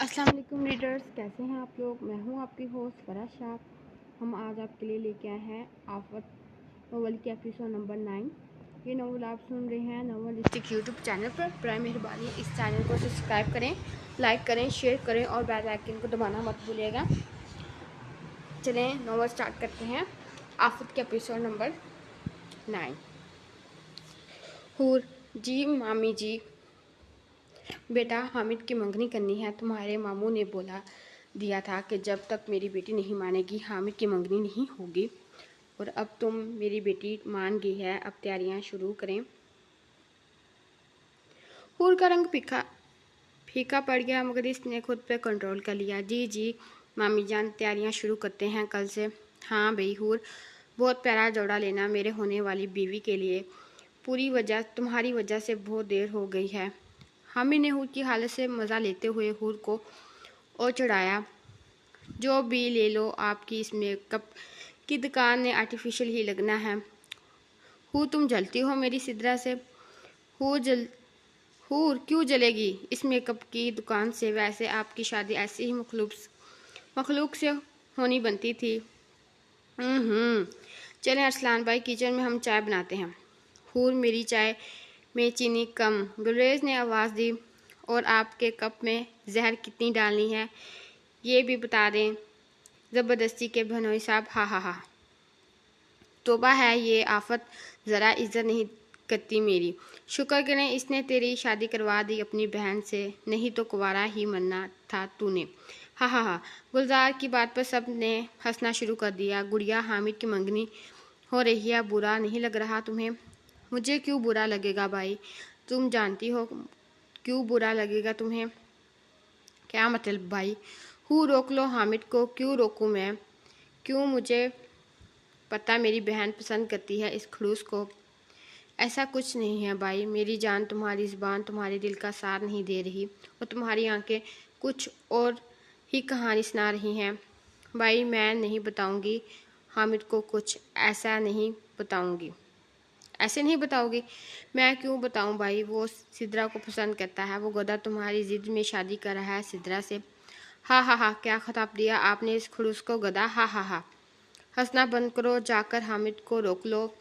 अस्सलाम वालेकुम रीडर्स, कैसे हैं आप लोग। मैं हूं आपकी होस्ट फराज शाह। हम आज आपके लिए लेके आए हैं आफत नोवेल की एपिसोड नंबर 9। ये नोवेल आप सुन रहे हैं नोवेलिस्टिक यूट्यूब चैनल पर। बराए मेहरबानी इस चैनल को सब्सक्राइब करें, लाइक करें, शेयर करें और बेल आइकन को दबाना मत भूलिएगा। चलें नोवेल स्टार्ट करते हैं। आफत के एपिसोड नंबर 9। हूर जी मामी जी, बेटा हामिद की मंगनी करनी है। तुम्हारे मामू ने बोला दिया था कि जब तक मेरी बेटी नहीं मानेगी हामिद की मंगनी नहीं होगी, और अब तुम मेरी बेटी मान गई है, अब तैयारियां शुरू करें। हूर का रंग फीका पड़ गया, मगर इसने खुद पे कंट्रोल कर लिया। जी जी मामी जान, तैयारियां शुरू करते हैं कल से। हाँ भाई हूर, बहुत प्यारा जोड़ा लेना मेरे होने वाली बीवी के लिए। तुम्हारी वजह से बहुत देर हो गई है। हामिद ने हूर की हालत से मज़ा लेते हुए हूर को और चढ़ाया। जो भी ले लो, आपकी इस मेकअप की दुकान ने आर्टिफिशियल ही लगना है। हूर तुम जलती हो मेरी सिद्रा से। हूर क्यों जलेगी इस मेकअप की दुकान से। वैसे आपकी शादी ऐसी ही मखलूक से होनी बनती थी। चलें अरसलान भाई, किचन में हम चाय बनाते हैं। हूर मेरी चाय में चीनी कम, गुलरेज ने आवाज़ दी। और आपके कप में जहर कितनी डालनी है ये भी बता दें। ज़बरदस्ती के भनोई साहब, हा हा हा। तोबा है ये आफत, ज़रा इज्जत नहीं करती मेरी। शुक्र करें इसने तेरी शादी करवा दी अपनी बहन से, नहीं तो कुंवारा ही मरना था तूने। हा हा हा। गुलजार की बात पर सब ने हंसना शुरू कर दिया। गुड़िया हामिद की मंगनी हो रही है, बुरा नहीं लग रहा तुम्हें। मुझे क्यों बुरा लगेगा भाई, तुम जानती हो क्यों बुरा लगेगा तुम्हें। क्या मतलब भाई। हूँ रोक लो हामिद को। क्यों रोकूं मैं, क्यों। मुझे पता मेरी बहन पसंद करती है इस खड़ूस को। ऐसा कुछ नहीं है भाई, मेरी जान, तुम्हारी ज़ुबान तुम्हारे दिल का सार नहीं दे रही और तुम्हारी आंखें कुछ और ही कहानी सुना रही हैं। भाई मैं नहीं बताऊंगी हामिद को कुछ, ऐसा नहीं बताऊंगी। ऐसे नहीं बताओगी। मैं क्यों बताऊं भाई, वो सिद्रा को पसंद करता है। वो गधा तुम्हारी जिद में शादी कर रहा है सिद्रा से। हा हा हा, क्या खिताब दिया आपने इस खड़ूस को, गधा। हा हा हा। हंसना बंद करो, जाकर हामिद को रोक लो।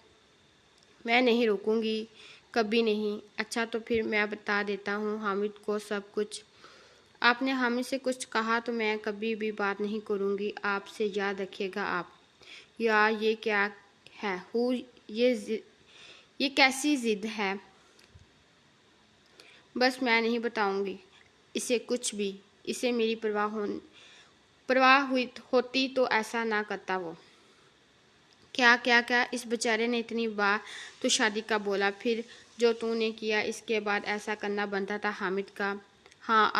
मैं नहीं रोकूंगी, कभी नहीं। अच्छा तो फिर मैं बता देता हूँ हामिद को सब कुछ। आपने हामिद से कुछ कहा तो मैं कभी भी बात नहीं करूँगी आपसे, याद रखिएगा आप। यार ये क्या है हूँ, ये कैसी जिद है। बस मैं नहीं बताऊंगी इसे कुछ भी। इसे मेरी परवाह होती तो ऐसा ना करता वो। क्या क्या क्या, इस बेचारे ने इतनी बार तो शादी का बोला, फिर जो तूने किया इसके बाद ऐसा करना बनता था हामिद का। हाँ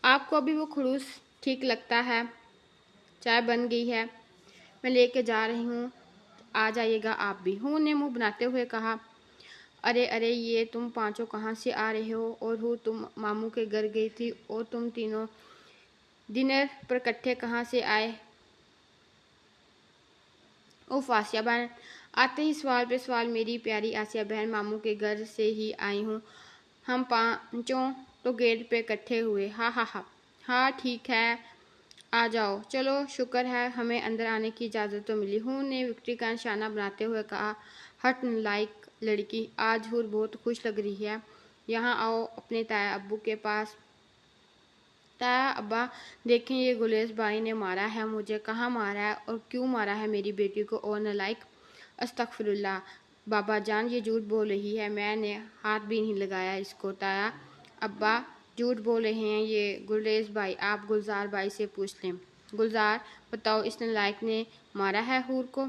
आपको भी वो खड़ूस ठीक लगता है। चाय बन गई है, मैं लेके जा रही हूँ, आ जाइएगा आप भी। हूँ ने मुंह बनाते हुए कहा। अरे अरे, ये तुम पांचों कहाँ से आ रहे हो। और हूँ तुम मामू के घर गई थी, और तुम तीनों डिनर पर इकट्ठे कहाँ से आए। ओफ आसिया बहन, आते ही सवाल पे सवाल। मेरी प्यारी आसिया बहन, मामू के घर से ही आई हूँ। हम पांचों तो गेट पे इकट्ठे हुए। हा हा हा। हाँ ठीक है, आ जाओ। चलो शुक्र है हमें अंदर आने की इजाज़त तो मिली। हूँ ने विक्ट्री का निशाना बनाते हुए कहा। हट नालायक लड़की, आज हूर बहुत खुश लग रही है। यहाँ आओ अपने ताया अब्बू के पास। ताया अब्बा देखें, ये गुलेश भाई ने मारा है मुझे। कहाँ मारा है और क्यों मारा है मेरी बेटी को। और नालायक, अस्तगफिरुल्लाह। बाबा जान ये झूठ बोल रही है, मैंने हाथ भी नहीं लगाया इसको। ताया अब्बा झूठ बोल रहे हैं ये गुलेश भाई, आप गुलजार भाई से पूछ लें। गुलजार बताओ, इस नालायक ने मारा है हूर को।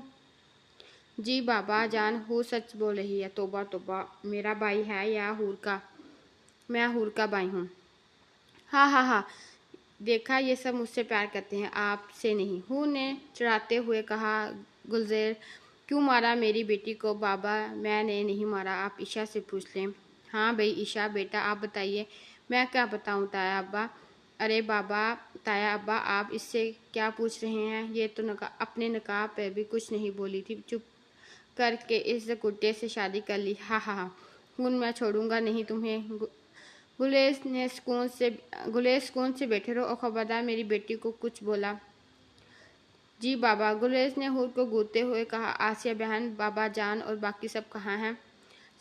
जी बाबा जान, हूर सच बोल रही है। तोबा तोबा, मेरा भाई है या हूर का। मैं हूर का भाई हूँ। हाँ हाँ हाँ, देखा ये सब मुझसे प्यार करते हैं, आपसे नहीं। हूँ ने चढ़ाते हुए कहा। गुलजेर क्यों मारा मेरी बेटी को। बाबा मैंने नहीं मारा, आप ईशा से पूछ लें। हाँ भाई ईशा बेटा आप बताइए। मैं क्या बताऊँ ताया अब्बा। अरे बाबा, ताया अब्बा आप इससे क्या पूछ रहे हैं। ये तो अपने निकाह पे भी कुछ नहीं बोली थी, चुप करके इस गुड्डे से शादी कर ली। हा हा हा। हूँ मैं छोड़ूंगा नहीं तुम्हें। गुलेश सुकून से बैठे रहो और खबरदार मेरी बेटी को कुछ बोला। जी बाबा, गुलेश ने हूर को घूरते हुए कहा। आसिया बहन, बाबा जान और बाकी सब कहाँ हैं?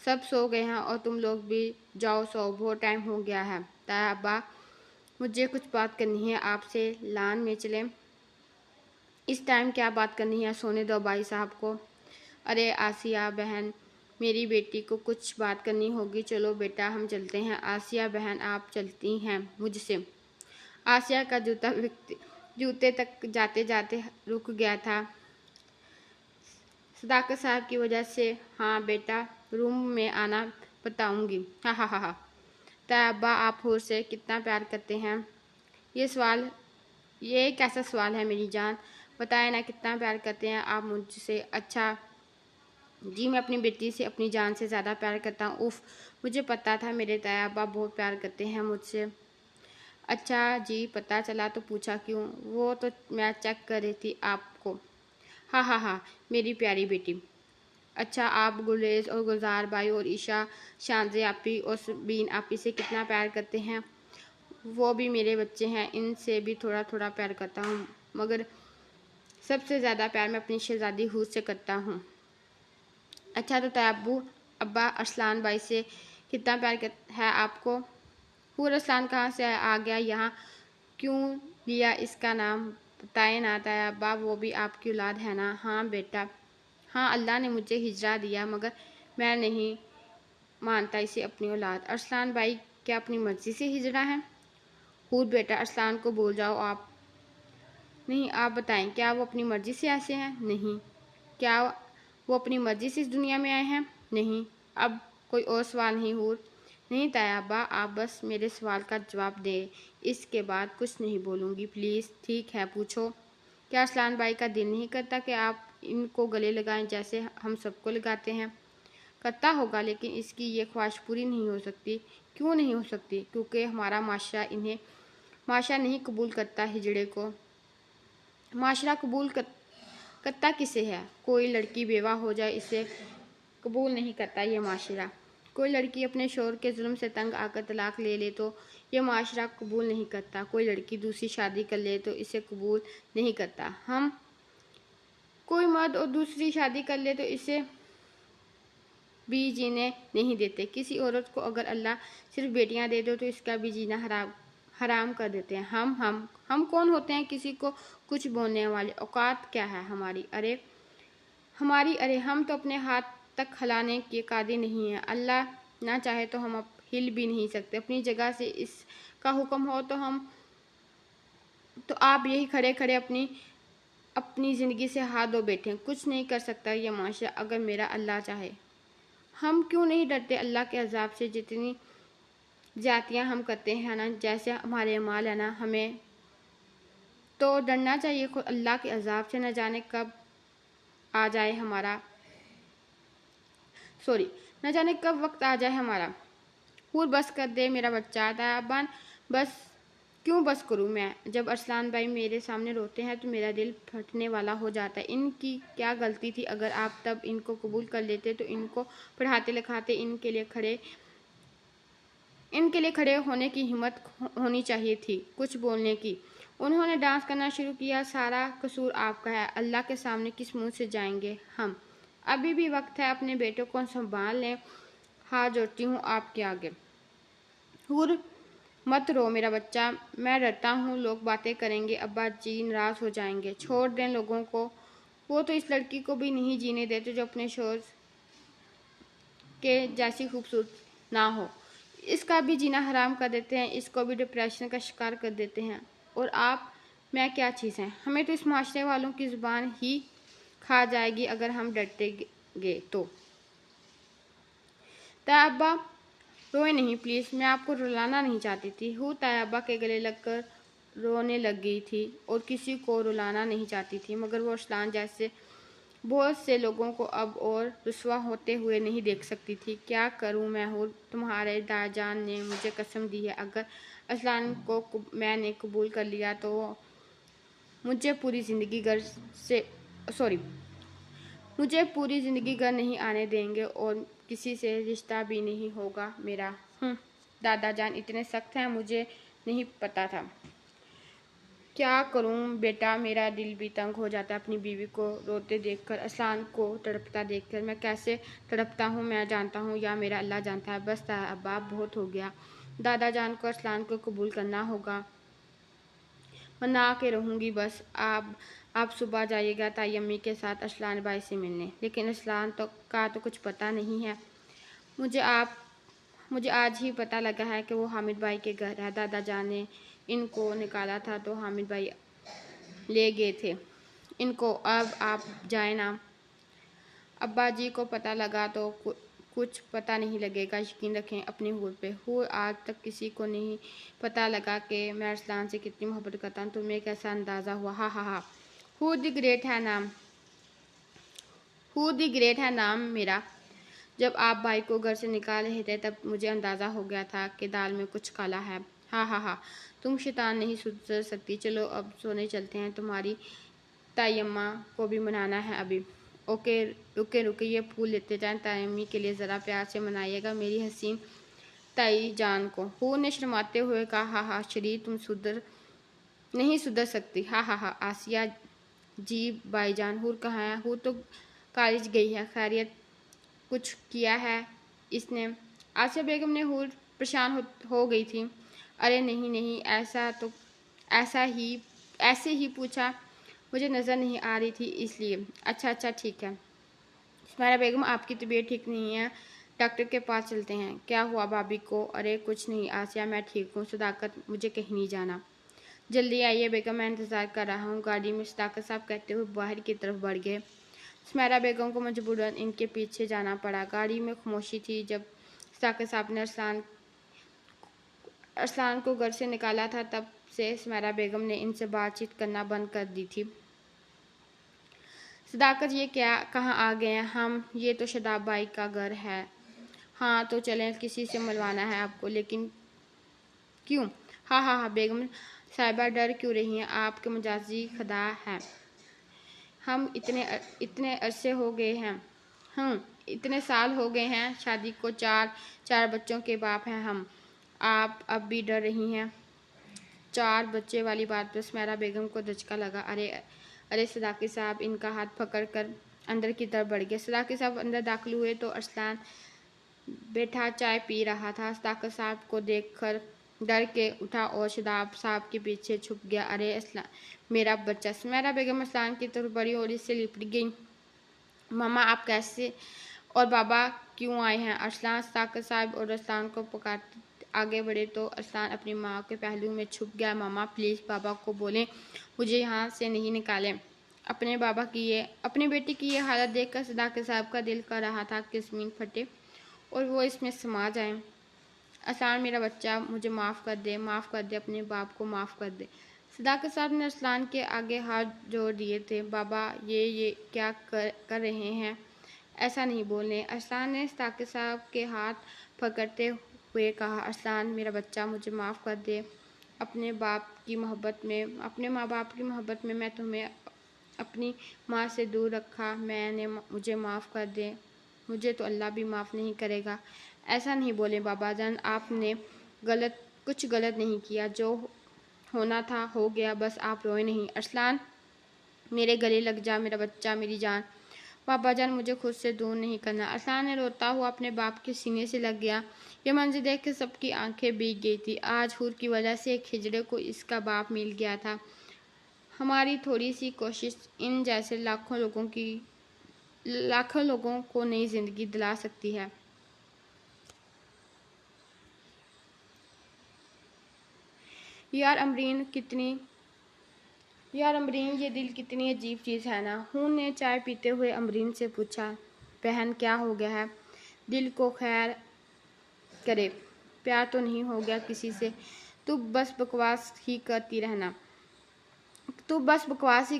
सब सो गए हैं और तुम लोग भी जाओ सो, बहुत टाइम हो गया है। ताया अब्बा, मुझे कुछ बात करनी है आपसे, लान में चले। इस टाइम क्या बात करनी है, सोने दो भाई साहब को। अरे आसिया बहन, मेरी बेटी को कुछ बात करनी होगी, चलो बेटा हम चलते हैं। आसिया बहन, आप चलती हैं मुझसे? आसिया का जूते तक जाते जाते रुक गया था। सदाकत साहब की वजह से। हाँ बेटा, रूम में आना, बताऊंगी। हा हा हा हा। तैयबा, आप हूर से कितना प्यार करते हैं? ये कैसा सवाल है मेरी जान? बताए ना कितना प्यार करते हैं आप मुझसे? अच्छा जी, मैं अपनी बेटी से अपनी जान से ज़्यादा प्यार करता हूँ। उफ, मुझे पता था मेरे तैयबा बहुत प्यार करते हैं मुझसे। अच्छा जी, पता चला तो पूछा क्यों? वो तो मैं चेक कर रही थी आपको। हाँ हाँ हाँ, मेरी प्यारी बेटी। अच्छा, आप गुलेज और गुलजार भाई और ईशा, शानजे आपी और सबीन आपी से कितना प्यार करते हैं? वो भी मेरे बच्चे हैं, इनसे भी थोड़ा थोड़ा प्यार करता हूँ, मगर सबसे ज़्यादा प्यार मैं अपनी शहजादी हूर से करता हूँ। अच्छा, तो तैयबू अब्बा अरसलान भाई से कितना प्यार है आपको? हूर अरसलान कहाँ से आ गया यहाँ? क्यों लिया इसका नाम? बताए ना तैयबा, वो भी आपकी औलाद है ना? हाँ बेटा, हाँ, अल्लाह ने मुझे हिजरा दिया, मगर मैं नहीं मानता इसे अपनी औलाद। अरसलान भाई क्या अपनी मर्जी से हिजरा है? हूर बेटा, अरसलान को भूल जाओ आप। नहीं, आप बताएं, क्या वो अपनी मर्जी से ऐसे हैं? नहीं। क्या वो अपनी मर्जी से इस दुनिया में आए हैं? नहीं। अब कोई और सवाल नहीं हूर? नहीं तैयबा, आप बस मेरे सवाल का जवाब दें, इसके बाद कुछ नहीं बोलूँगी प्लीज़। ठीक है, पूछो। क्या अरसलान भाई का दिल नहीं करता कि आप इनको गले लगाएं जैसे हम सबको लगाते हैं? करता होगा, लेकिन इसकी ये ख्वाहिश पूरी नहीं हो सकती। क्यों नहीं हो सकती? क्योंकि हमारा माशरा इन्हें माशरा नहीं कबूल करता हिजड़े को। माशरा करता किसे है? कोई लड़की बेवा हो जाए, इसे कबूल नहीं करता ये माशरा। कोई लड़की अपने शोहर के जुल्म से तंग आकर तलाक ले ले तो ये माशरा कबूल नहीं करता। कोई लड़की दूसरी शादी कर ले तो इसे कबूल नहीं करता। कोई मर्द और दूसरी शादी कर ले तो इसे भी जीने नहीं देते। किसी औरत को अगर अल्लाह सिर्फ बेटियां दे दो तो इसका भी जीना हराम कर देते हैं। हम कौन होते हैं किसी को कुछ बोलने वाले? औकात क्या है हमारी? अरे हम तो अपने हाथ तक हिलाने के कादिर नहीं हैं। अल्लाह ना चाहे तो हम अब हिल भी नहीं सकते। अपनी जगह से इसका हुक्म हो तो आप यही खड़े खड़े अपनी ज़िंदगी से हाथ धो बैठे। कुछ नहीं कर सकता ये माशरा अगर मेरा अल्लाह चाहे। हम क्यों नहीं डरते अल्लाह के अजाब से? जितनी जातियाँ हम करते हैं ना, जैसे हमारे अमाल है ना, हमें तो डरना चाहिए खुद अल्लाह के अजाब से। न जाने कब आ जाए हमारा न जाने कब वक्त आ जाए हमारा। हूर, बस कर दे मेरा बच्चा। तायाबान, बस क्यों बस करूँ मैं? जब अरसलान भाई मेरे सामने रोते हैं तो मेरा दिल फटने वाला हो जाता है। इनकी क्या गलती थी? अगर आप तब इनको कबूल कर लेते तो इनको पढ़ाते लिखाते, इनके लिए खड़े होने की हिम्मत होनी चाहिए थी, कुछ बोलने की। उन्होंने डांस करना शुरू किया। सारा कसूर आपका है। अल्लाह के सामने किस मुंह से जाएंगे हम? अभी भी वक्त है, अपने बेटों को संभाल लें। हाथ जोड़ती हूँ आपके आगे। हूर, मत रो मेरा बच्चा, मैं डरता हूँ लोग बातें करेंगे, अब्बा जी नाराज हो जाएंगे। छोड़ दें लोगों को, वो तो इस लड़की को भी नहीं जीने देते जो अपने शोहर के जैसी खूबसूरत ना हो। इसका भी जीना हराम कर देते हैं, इसको भी डिप्रेशन का शिकार कर देते हैं। और मैं क्या चीज़ हैं? हमें तो इस माशरे वालों की ज़ुबान ही खा जाएगी अगर हम डटेंगे तो। तैयबा, रोए नहीं प्लीज़, मैं आपको रुलाना नहीं चाहती थी। हूर तैयबा के गले लगकर रोने लग गई थी और किसी को रुलाना नहीं चाहती थी, मगर वो अरसलान जैसे बहुत से लोगों को अब और रुसवा होते हुए नहीं देख सकती थी। क्या करूं मैं हूर? तुम्हारे दाजान ने मुझे कसम दी है, अगर अरसलान को मैंने कबूल कर लिया तो मुझे पूरी ज़िंदगी घर नहीं आने देंगे और किसी से रिश्ता भी नहीं होगा मेरा। दादा जान इतने सख्त हैं, मुझे नहीं पता था। क्या करूं बेटा, मेरा दिल भी तंग हो जाता है अपनी बीवी को रोते देखकर, अरसलान को तड़पता देखकर। मैं कैसे तड़पता हूँ मैं जानता हूँ या मेरा अल्लाह जानता है। बस अब्बा बहुत हो गया, दादा जान को अरसलान को कबूल करना होगा, मना के रहूँगी बस। आप सुबह जाइएगा ताई अम्मी के साथ अरसलान भाई से मिलने। लेकिन अरसलान तो कुछ पता नहीं है मुझे आज ही पता लगा है कि वो हामिद भाई के घर है। दादा जान ने इनको निकाला था तो हामिद भाई ले गए थे इनको। अब आप जाए ना, अब्बा जी को पता लगा तो कुछ पता नहीं लगेगा। यकीन रखें अपनी हूर पे। हूर आज तक किसी को नहीं पता लगा कि मैं अरसलान से कितनी मोहब्बत करता हूँ। तुम्हें कैसा अंदाज़ा हुआ? हा हा हा। हूर दी ग्रेट है नाम, हूर दी ग्रेट है नाम मेरा। जब आप भाई को घर से निकाल रहे थे तब मुझे अंदाज़ा हो गया था कि दाल में कुछ काला है। हा हा हा। तुम शैतान नहीं सुधर सकती। चलो अब सोने चलते हैं, तुम्हारी ताई अम्मा को भी मनाना है अभी। ओके रुके ये फूल लेते जाएं, ताई अम्मी के लिए ज़रा प्यार से मनाइएगा मेरी हसीन ताई जान को। हूर ने शर्माते हुए कहा, हा हा शरीर तुम नहीं सुधर सकती। हा हा हा। आसिया जी भाईजान, हूर कहाँ है? हूर तो कॉलेज गई है। खैरियत कुछ किया है इसने? आसिया बेगम ने हूर परेशान हो गई थी। अरे नहीं ऐसे ही पूछा, मुझे नज़र नहीं आ रही थी इसलिए। अच्छा ठीक है। सुमेरा बेगम आपकी तबीयत ठीक नहीं है, डॉक्टर के पास चलते हैं। क्या हुआ भाभी को? अरे कुछ नहीं आसिया, मैं ठीक हूँ। सदाकत मुझे कहीं नहीं जाना, जल्दी आइए बेगम, मैं इंतज़ार कर रहा हूँ। गाड़ी में सदाकत साहब कहते हुए बाहर की तरफ बढ़ गए। सुमेरा बेगम को मजबूरन इनके पीछे जाना पड़ा। गाड़ी में खामोशी थी। जब सदाकत साहब ने अरसलान को घर से निकाला था तब से सुमेरा बेगम ने इनसे बातचीत करना बंद कर दी थी। सदाकत ये क्या कहाँ आ गए हैं हम? ये तो शदाब भाई का घर है। हाँ तो चलें, किसी से मिलवाना है आपको। लेकिन क्यों? हाँ बेगम साहिबा डर क्यों रही हैं? आपके मजाजी खुदा है। हम इतने अरसे हो गए हैं, इतने साल हो गए हैं शादी को, चार बच्चों के बाप हैं हम। आप अब भी डर रही हैं? 4 बच्चे वाली बात पर सुमेरा बेगम को धचका लगा। अरे सदाकत साहब, इनका हाथ पकड़ कर अंदर की तरफ बढ़ गए। सदाकत साहब अंदर दाखिल हुए तो अरसलान बैठा चाय पी रहा था। सदाकत साहब को देखकर डर के उठा और शदाब साहब के पीछे छुप गया। अरे असला मेरा बच्चा। सुमेरा बेगम अरसलान की तरफ बढ़ी और इससे लिपट गई। मामा आप कैसे और बाबा क्यों आए हैं? अरसलान सदाकत साहब और अरसलान को पकड़ते आगे बढ़े तो अरसलान अपनी माँ के पहलू में छुप गया। मामा प्लीज़ बाबा को बोलें मुझे यहाँ से नहीं निकालें। अपने बेटे की ये हालत देखकर सदाकत साहब का दिल कर रहा था कि ज़मीन फटे और वो इसमें समा जाए। अरसलान मेरा बच्चा, मुझे माफ़ कर दे, अपने बाप को माफ़ कर दे। सदाकत साहब ने अरसलान के आगे हाथ जोड़ दिए थे। बाबा ये क्या कर रहे हैं? ऐसा नहीं बोलने। अरसलान ने सदाकत साहब के हाथ पकड़ते हुए कहा, अरसलान मेरा बच्चा, मुझे माफ़ कर दे। अपने माँ बाप की मोहब्बत में मैं तुम्हें अपनी माँ से दूर रखा। मुझे माफ़ कर दे। मुझे तो अल्लाह भी माफ़ नहीं करेगा। ऐसा नहीं बोले बाबा जान, आपने कुछ गलत नहीं किया। जो होना था हो गया, बस आप रोए नहीं। अरसलान मेरे गले लग जा मेरा बच्चा, मेरी जान। बाबा जान मुझे खुद से दूर नहीं करना। अरसलान ने रोता हुआ अपने बाप के सीने से लग गया। ये मंजर देख कर सबकी आंखें भीग गई थी। आज हूर की वजह से एक हिजड़े को इसका बाप मिल गया था। हमारी थोड़ी सी कोशिश इन जैसे लाखों लोगों को नई जिंदगी दिला सकती है। यार अमरीन ये दिल कितनी अजीब चीज़ है ना। हून ने चाय पीते हुए अमरीन से पूछा, बहन क्या हो गया है? दिल को खैर करे, प्यार तो नहीं हो गया किसी से? तू बस बकवास ही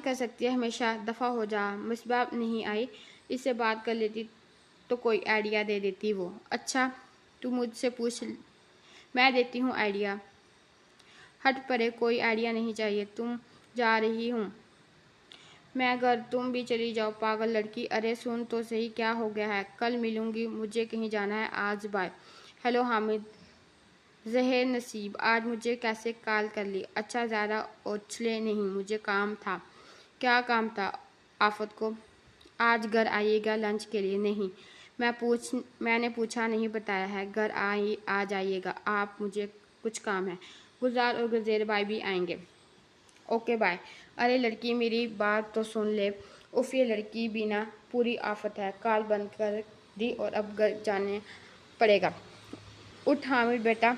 कर सकती है हमेशा। दफ़ा हो जा। मिसबा नहीं आई, इससे बात कर लेती तो कोई आइडिया दे देती वो। अच्छा तू मुझसे पूछ, मैं देती हूँ आइडिया। हट परे, कोई आइडिया नहीं चाहिए। तुम जा रही हूँ मैं घर, तुम भी चली जाओ पागल लड़की। अरे सुन तो सही, क्या हो गया है? कल मिलूंगी, मुझे कहीं जाना है आज, बाय। हेलो हामिद, जहर नसीब, आज मुझे कैसे कॉल कर ली। अच्छा ज़्यादा उछले नहीं, मुझे काम था। क्या काम था आफत को? आज घर आइएगा लंच के लिए। नहीं, मैंने पूछा नहीं, बताया है। घर आ जाइएगा आप, मुझे कुछ काम है। गुलजार और गुलजेर भाई भी आएंगे। Okay bye. अरे लड़की मेरी बात तो सुन ले। उफ, ये लड़की भी ना पूरी आफत है। कॉल बंद कर दी और अब घर जाने पड़ेगा। उठ हामिद बेटा,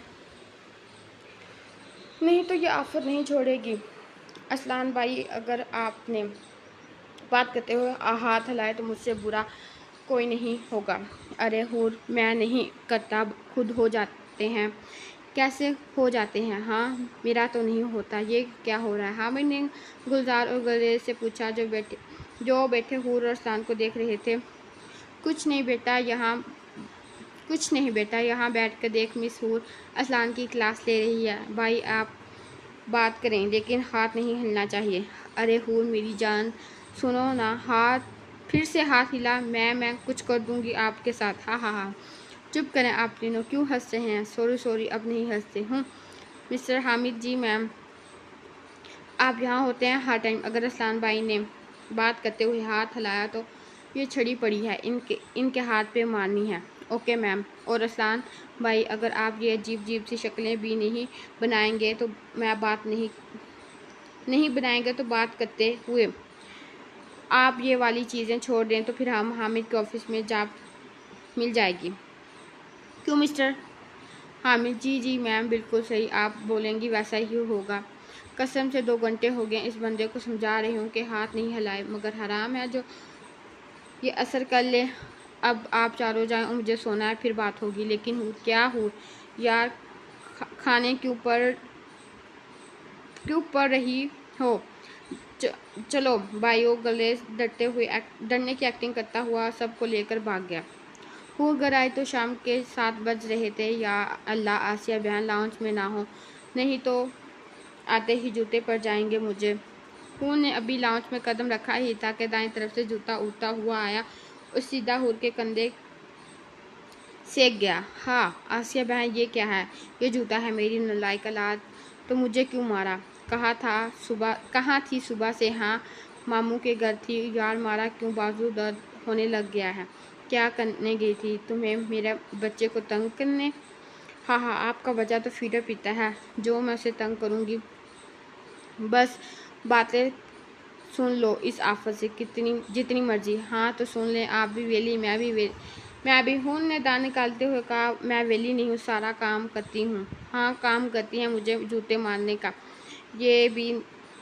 नहीं तो ये आफत नहीं छोड़ेगी। असलान भाई, अगर आपने बात करते हुए हाथ हिलाए तो मुझसे बुरा कोई नहीं होगा। अरे हूर, मैं नहीं करता, खुद हो जाते हैं। कैसे हो जाते हैं? हाँ, मेरा तो नहीं होता। ये क्या हो रहा है? हामिद ने गुलजार और गुलजेर से पूछा, जो बैठे हूर और असलान को देख रहे थे। कुछ नहीं बेटा, यहाँ बैठ कर देख, मिस हूर असलान की क्लास ले रही है। भाई आप बात करें, लेकिन हाथ नहीं हिलना चाहिए। अरे हूर मेरी जान, सुनो ना, फिर से हाथ हिला, मैं कुछ कर दूंगी आपके साथ। हाँ हाँ हाँ, चुप करें आप तीनों, क्यों हंस रहे हैं? सॉरी, अब नहीं हंसते हूँ। मिस्टर हामिद जी, मैम आप यहाँ होते हैं हर टाइम। अगर असलान भाई ने बात करते हुए हाथ हिलाया तो ये छड़ी पड़ी है, इनके हाथ पे मारनी है। Okay ma'am. और असलान भाई, अगर आप ये अजीब सी शक्लें भी नहीं बनाएंगे तो नहीं बनाएंगे तो बात करते हुए आप ये वाली चीज़ें छोड़ दें तो फिर हम हामिद के ऑफिस में जा मिल जाएगी। क्यों मिस्टर हामिद? जी मैम, बिल्कुल सही आप बोलेंगी वैसा ही होगा। कसम से 2 घंटे हो गए इस बंदे को समझा रही हूँ कि हाथ नहीं हिलाए, मगर हराम है जो ये असर कर ले। अब आप चारों जाएं और मुझे सोना है, फिर बात होगी। लेकिन क्या हूँ यार, खाने क्यों पड़ रही हो? चलो भाइयों, गले डरने की एक्टिंग करता हुआ सबको लेकर भाग गया। हूर घर आई तो शाम के 7 बज रहे थे। या अल्लाह, आसिया बहन लाउंज में ना हो, नहीं तो आते ही जूते पड़ जाएंगे मुझे। हूर ने अभी लाउंज में कदम रखा ही था कि दाईं तरफ से जूता उड़ता हुआ आया और सीधा हूर के कंधे सेक गया। हाँ आसिया बहन, ये क्या है? ये जूता है मेरी नालायक औलाद, तो मुझे क्यों मारा? कहाँ थी सुबह से? हाँ, मामू के घर थी। यार मारा क्यों? बाजू दर्द होने लग गया है। क्या करने गई थी? तुम्हें मेरे बच्चे को तंग करने? हाँ, आपका बच्चा तो फीडर पीता है, जो मैं उसे तंग करूँगी। बस बातें सुन लो इस आफत से जितनी मर्जी। हाँ तो सुन लें, आप भी वेली, मैं भी हूँ ने दांत निकालते हुए कहा। मैं वेली नहीं हूँ, सारा काम करती हूँ। हाँ, काम करती हैं मुझे जूते मारने का। ये भी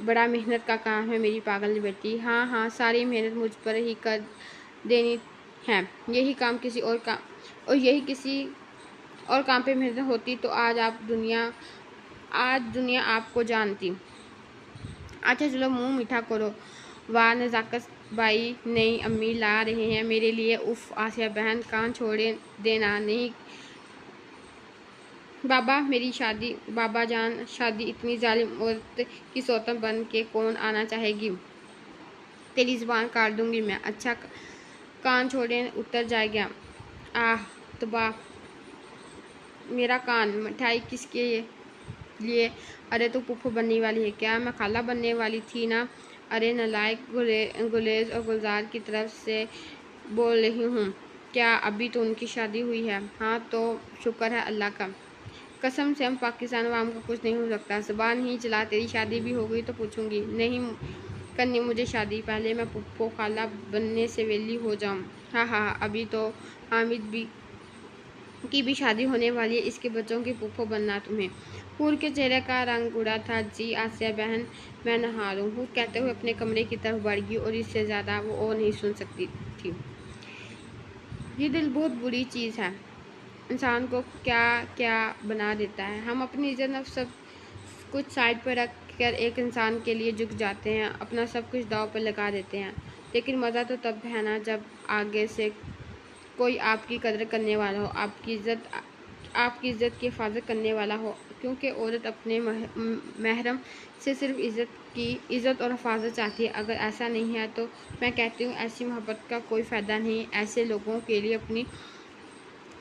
बड़ा मेहनत का काम है मेरी पागल बेटी। हाँ, सारी मेहनत मुझ पर ही कर देनी है। यही किसी और काम पे मेहनत होती तो आज दुनिया आपको जानती। अच्छा चलो मुंह मीठा करो। वाह नज़ाकत भाई, नई अम्मी ला रहे हैं मेरे लिए। उफ आसिया बहन, कान छोड़े देना नहीं। बाबा जान, शादी इतनी जालिम औरत की सौतन बन के कौन आना चाहेगी? तेरी ज़ुबान काट दूंगी मैं। अच्छा, कान छोड़े उतर जाएगा। आह तबाह, मेरा कान। मिठाई किसके लिए? अरे तू पुप्पो बनने वाली है क्या? मैं खाला बनने वाली थी ना। अरे नालायक, गुलेज और गुलजार की तरफ से बोल रही हूँ। क्या अभी तो उनकी शादी हुई है? हाँ तो शुक्र है अल्लाह का। कसम से हम पाकिस्तान वाम का कुछ नहीं हो सकता। ज़बान ही चला, तेरी शादी भी हो गई तो पूछूंगी। नहीं करनी मुझे शादी, पहले मैं पुप्पो खाला बनने से वेली हो जाऊँ। हाँ, अभी तो हामिद की भी शादी होने वाली है, इसके बच्चों की पुप्पो बनना तुम्हें। हूर के चेहरे का रंग उड़ा था। जी आसिया बहन, मैं नहा लूँ। हूर कहते हुए अपने कमरे की तरफ बढ़ गई और इससे ज़्यादा वो और नहीं सुन सकती थी। ये दिल बहुत बुरी चीज़ है, इंसान को क्या क्या बना देता है। हम अपनी इज्जत नफ्स सब कुछ साइड पर रख कर एक इंसान के लिए झुक जाते हैं, अपना सब कुछ दाव पर लगा देते हैं। लेकिन मज़ा तो तब है ना जब आगे से कोई आपकी कदर करने वाला हो, आपकी इज़्ज़त की हिफाजत करने वाला हो। क्योंकि औरत अपने महरम से सिर्फ इज़्ज़त और हिफाजत चाहती है। अगर ऐसा नहीं है तो मैं कहती हूँ ऐसी मोहब्बत का कोई फ़ायदा नहीं। ऐसे लोगों के लिए अपनी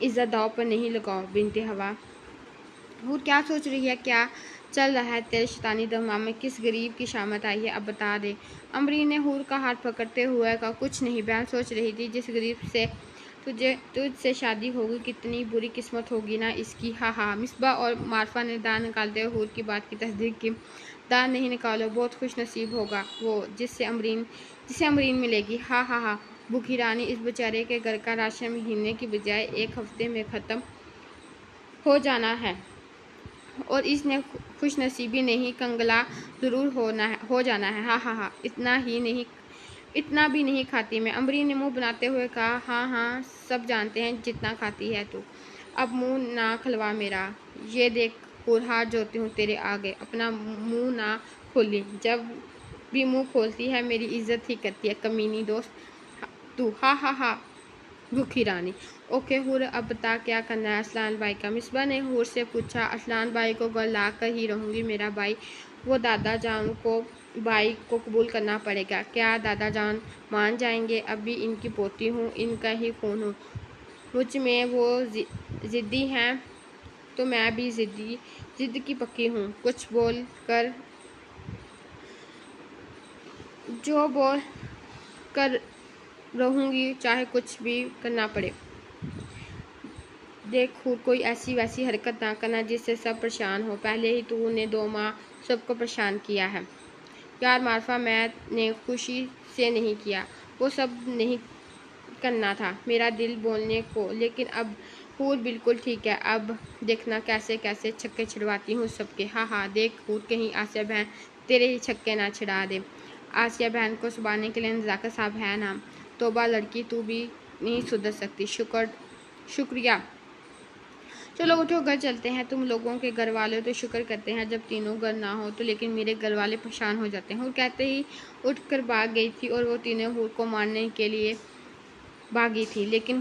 इज़्ज़त दाव पर नहीं लगाओ। बिनते हवा, हूर क्या सोच रही है, क्या चल रहा है तेरे शैतानी दिमाग में, किस गरीब की शामत आई है, अब बता दे। अमरीन ने हूर का हाथ पकड़ते हुए कहा, कुछ नहीं बहन, सोच रही थी जिस गरीब से तुझसे शादी होगी कितनी बुरी किस्मत होगी ना इसकी। हाँ हाँ। मिसबा और मारफा ने दान निकालते हुए हूर की बात की तस्दीक की। दान नहीं निकालो, बहुत खुश नसीब होगा वो जिसे अमरीन मिलेगी। हाँ हाँ हाँ। भूखी रानी, इस बेचारे के घर का राशन महीने की बजाय 1 हफ्ते में ख़त्म हो जाना है और इसने खुश नसीबी नहीं, कंगला ज़रूर हो जाना है। हाँ हाँ हाँ। इतना भी नहीं खाती मैं। अमरीन ने मुंह बनाते हुए कहा, हाँ हाँ सब जानते हैं जितना खाती है तू, अब मुंह ना खलवा मेरा। ये देख हूर, हाथ जोड़ती हूँ तेरे आगे, अपना मुंह ना खोली, जब भी मुंह खोलती है मेरी इज्जत ही करती है, कमीनी दोस्त तू। हाँ हाँ हाँ। भूखी रानी, ओके हूर, अब बता क्या करना है असलान भाई का। मिसबा ने हूर से पूछा, असलान भाई को घर ला कर ही रहूँगी मेरा भाई, वो दादा जान को भाई को कबूल करना पड़ेगा। क्या दादा जान मान जाएंगे? अभी इनकी पोती हूँ, इनका ही खून हूँ, मुझ में वो ज़िद्दी हैं तो मैं भी ज़िद की पक्की हूँ। कुछ बोल कर जो बोल कर रहूँगी, चाहे कुछ भी करना पड़े। देख हूर, कोई ऐसी वैसी हरकत ना करना जिससे सब परेशान हो, पहले ही तूने 2 माह सबको परेशान किया है। यार मारफा, मैंने खुशी से नहीं किया, वो सब नहीं करना था मेरा दिल बोलने को, लेकिन अब हूर बिल्कुल ठीक है, अब देखना कैसे कैसे छक्के छिड़वाती हूँ सबके। हाँ हाँ। देख हूर, कहीं आसिया बहन तेरे ही छक्के ना छिड़ा दे। आसिया बहन को सुबाने के लिए नज़ाकत साहब है ना। तोबा लड़की, तू भी नहीं सुधर सकती। शुक्रिया। चलो उठो, घर चलते हैं। तुम लोगों के घर वाले तो शुक्र करते हैं जब तीनों घर ना हो तो, लेकिन मेरे घर वाले परेशान हो जाते हैं। हूर कहते ही उठकर भाग गई थी और वो तीनों हूर को मारने के लिए भागी थी, लेकिन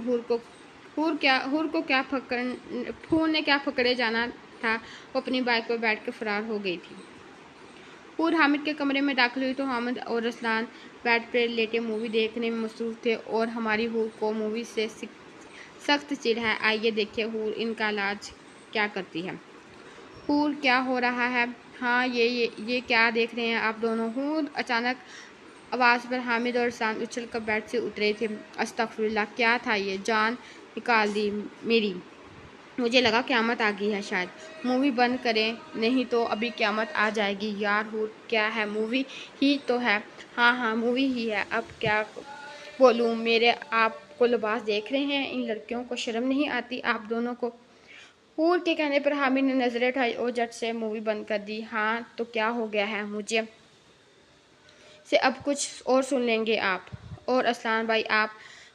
हूर ने क्या पकड़े जाना था, वो अपनी बाइक पर बैठ कर फरार हो गई थी। हूर हामिद के कमरे में दाखिल हुई तो हामिद और रसलान बेड पर लेटे मूवी देखने में मसरूफ थे और हमारी हूर को मूवी से सख्त चिढ़ है। आइए देखिए हूर इनका इलाज क्या करती है। हूर, क्या हो रहा है? हाँ, ये क्या देख रहे हैं आप दोनों? हूर अचानक आवाज़ पर हामिद और रसलान उछल कर बेड से उतरे थे। अस्तगफुरुल्लाह, क्या था ये? जान निकाल दी मेरी, मुझे लगा क़यामत आ गई है शायद। मूवी बंद करें, नहीं तो अभी क़यामत आ जाएगी। यार हूर, क्या है? मूवी ही तो है। हाँ हाँ, मूवी ही है, अब क्या बोलूँ? मेरे आपको लिबास देख रहे हैं, इन लड़कियों को शर्म नहीं आती आप दोनों को? हूर के कहने पर हामिद ने नजरें उठाई और झट से मूवी बंद कर दी। हाँ तो क्या हो गया है? मुझे से अब कुछ और सुन लेंगे आप। और असलान भाई, आप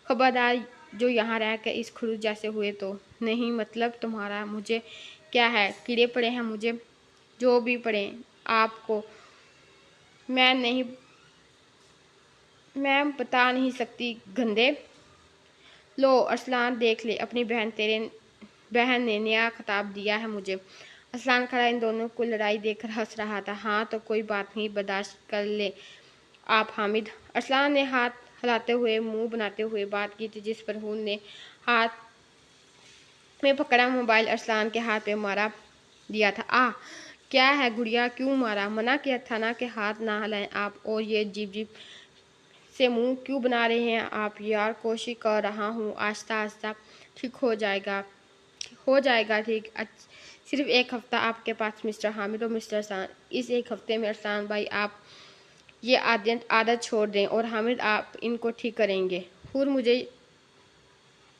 खबरदार, जो यहाँ रहकर इस खुरुज जैसे हुए तो। नहीं मतलब तुम्हारा मुझे क्या है, कीड़े पड़े हैं मुझे? जो भी पड़े आपको, मैं नहीं, मैं बता नहीं सकती गंदे। लो अरसलान, देख ले अपनी बहन, तेरे बहन ने नया खिताब दिया है मुझे। अरसलान खड़ा इन दोनों को लड़ाई देखकर हंस रहा था। हाँ तो कोई बात नहीं, बर्दाश्त कर ले आप हामिद। अरसलान ने हाथ हिलाते हुए मुंह बनाते हुए बात की थी, जिस पर हूर ने हाथ में पकड़ा मोबाइल अरसलान के हाथ पे मारा दिया था। क्या है गुड़िया, क्यों मारा? मना किया था ना कि हाथ ना हिलाएं आप, और ये जीप से मुंह क्यों बना रहे हैं आप? यार कोशिश कर रहा हूँ, आहिस्ता आहिस्ता ठीक हो जाएगा ठीक। सिर्फ 1 हफ्ता आपके पास मिस्टर हामिद और मिस्टर अरसलान। इस 1 हफ्ते में अरसलान भाई आप ये आदत छोड़ दें और हामिद आप इनको ठीक करेंगे। हूर,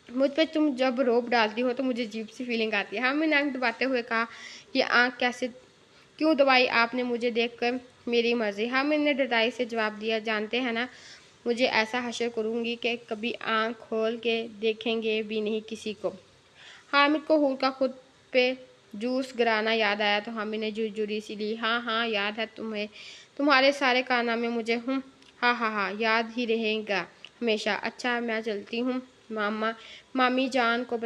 मुझ पर तुम जब रोब डालती हो तो मुझे अजीब सी फीलिंग आती है। हामिद ने आंख दबाते हुए कहा, ये आंख कैसे क्यों दबाई आपने मुझे देखकर? मेरी मर्जी। हामिद ने डराई से जवाब दिया, जानते हैं ना मुझे ऐसा हशर करूंगी कि कभी आंख खोल के देखेंगे भी नहीं किसी को। हामिद को हूर का खुद पे जूस गिराना याद आया तो हामिद ने जुर्री सी ली। हाँ हाँ याद है तुम्हें, तुम्हारे सारे कारनामे मुझे। हाँ हाँ हाँ, याद ही रहेगा हमेशा। अच्छा मैं चलती हूँ, मामी जान को